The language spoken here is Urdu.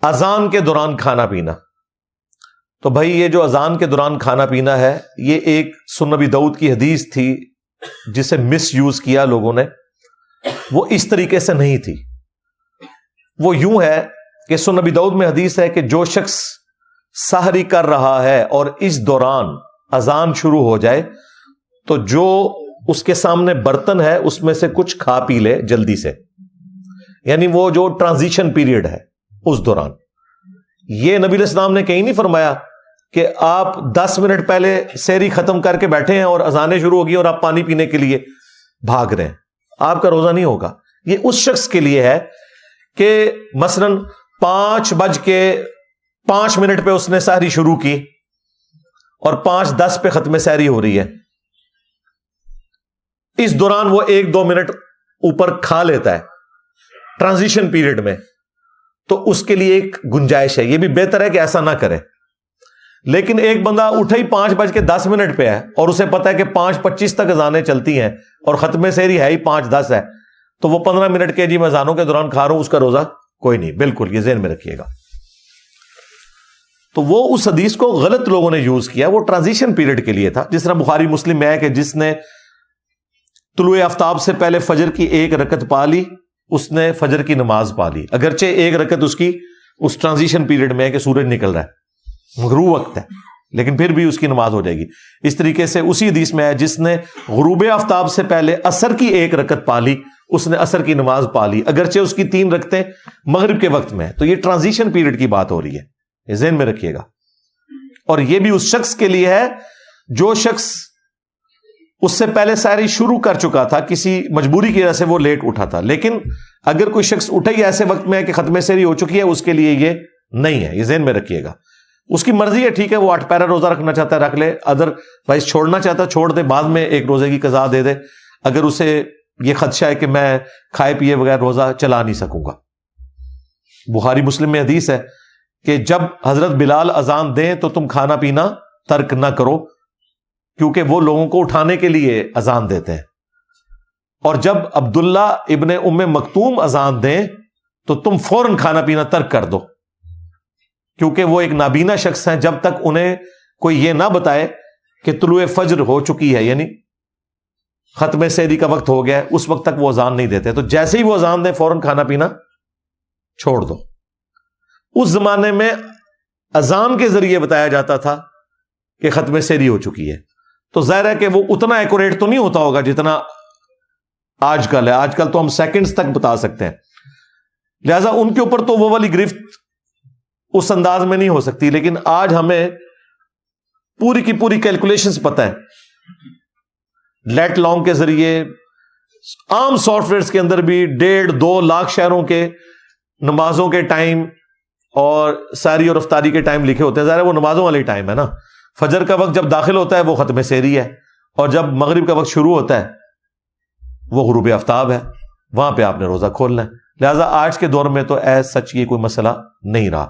اذان کے دوران کھانا پینا. تو بھائی یہ جو اذان کے دوران کھانا پینا ہے، یہ ایک سنن ابی داؤد کی حدیث تھی جسے مس یوز کیا لوگوں نے. وہ اس طریقے سے نہیں تھی. وہ یوں ہے کہ سنن ابی داؤد میں حدیث ہے کہ جو شخص سحری کر رہا ہے اور اس دوران اذان شروع ہو جائے تو جو اس کے سامنے برتن ہے اس میں سے کچھ کھا پی لے جلدی سے. یعنی وہ جو ٹرانزیشن پیریڈ ہے اس دوران. یہ نبی علیہ السلام نے کہیں نہیں فرمایا کہ آپ 10 منٹ پہلے سحری ختم کر کے بیٹھے ہیں اور اذانیں شروع ہوگی اور آپ پانی پینے کے لیے بھاگ رہے ہیں. آپ کا روزہ نہیں ہوگا. یہ اس شخص کے لیے ہے کہ مثلا 5:05 پہ اس نے سحری شروع کی اور 5:10 پہ ختم سحری ہو رہی ہے. اس دوران وہ 1-2 منٹ اوپر کھا لیتا ہے ٹرانزیشن پیریڈ میں، تو اس کے لیے ایک گنجائش ہے. یہ بھی بہتر ہے کہ ایسا نہ کرے. لیکن ایک بندہ اٹھا ہی 5:10 پہ ہے اور اسے پتا ہے کہ 5:25 تک اذانیں چلتی ہیں اور ختم سحری ہے ہی 5:10 ہے، تو وہ 15 منٹ کے جی میں اذانوں کے دوران کھا رہا ہوں، اس کا روزہ کوئی نہیں. بالکل یہ ذہن میں رکھیے گا. تو وہ اس حدیث کو غلط لوگوں نے یوز کیا. وہ ٹرانزیشن پیریڈ کے لیے تھا. جس طرح بخاری مسلم میں ہے کہ جس نے طلوع آفتاب سے پہلے فجر کی 1 رکعت پا لی اس نے فجر کی نماز پا لی، اگرچہ 1 رکعت اس کی اس ٹرانزیشن پیریڈ میں ہے کہ سورج نکل رہا ہے، غروب وقت ہے، لیکن پھر بھی اس کی نماز ہو جائے گی. اس طریقے سے اسی حدیث میں ہے جس نے غروب آفتاب سے پہلے عصر کی 1 رکعت پا لی اس نے عصر کی نماز پا لی، اگرچہ اس کی 3 رکعتیں مغرب کے وقت میں ہے. تو یہ ٹرانزیشن پیریڈ کی بات ہو رہی ہے، یہ ذہن میں رکھیے گا. اور یہ بھی اس شخص کے لیے ہے جو شخص اس سے پہلے سحری شروع کر چکا تھا، کسی مجبوری کی وجہ سے وہ لیٹ اٹھا تھا. لیکن اگر کوئی شخص اٹھے ہی ایسے وقت میں ہے کہ ختم سحری ہو چکی ہے، اس کے لیے یہ نہیں ہے. یہ ذہن میں رکھیے گا. اس کی مرضی ہے، ٹھیک ہے، وہ 8 پیرا روزہ رکھنا چاہتا ہے رکھ لے، ادر وائز چھوڑنا چاہتا ہے چھوڑ دے، بعد میں ایک روزے کی قضا دے دے اگر اسے یہ خدشہ ہے کہ میں کھائے پیے بغیر روزہ چلا نہیں سکوں گا. بخاری مسلم میں حدیث ہے کہ جب حضرت بلال اذان دیں تو تم کھانا پینا ترک نہ کرو، کیونکہ وہ لوگوں کو اٹھانے کے لیے اذان دیتے ہیں. اور جب عبداللہ ابن ام مکتوم اذان دیں تو تم فوراً کھانا پینا ترک کر دو، کیونکہ وہ ایک نابینا شخص ہیں. جب تک انہیں کوئی یہ نہ بتائے کہ طلوع فجر ہو چکی ہے، یعنی ختم سحری کا وقت ہو گیا ہے، اس وقت تک وہ اذان نہیں دیتے. تو جیسے ہی وہ اذان دیں فوراً کھانا پینا چھوڑ دو. اس زمانے میں اذان کے ذریعے بتایا جاتا تھا کہ ختم سحری ہو چکی ہے. تو ظاہر ہے کہ وہ اتنا ایکوریٹ تو نہیں ہوتا ہوگا جتنا آج کل ہے. آج کل تو ہم سیکنڈز تک بتا سکتے ہیں، لہذا ان کے اوپر تو وہ والی گرفت اس انداز میں نہیں ہو سکتی. لیکن آج ہمیں پوری کی پوری کیلکولیشنز پتہ ہے. لیٹ لانگ کے ذریعے عام سافٹ ویئرز کے اندر بھی 1.5-2 لاکھ شہروں کے نمازوں کے ٹائم اور سحری اور افطاری کے ٹائم لکھے ہوتے ہیں. ظاہر ہے وہ نمازوں والی ٹائم ہے نا. فجر کا وقت جب داخل ہوتا ہے وہ ختم سحری ہے، اور جب مغرب کا وقت شروع ہوتا ہے وہ غروب آفتاب ہے. وہاں پہ آپ نے روزہ کھولنا ہے. لہٰذا آج کے دور میں تو ایز سچ یہ کوئی مسئلہ نہیں رہا.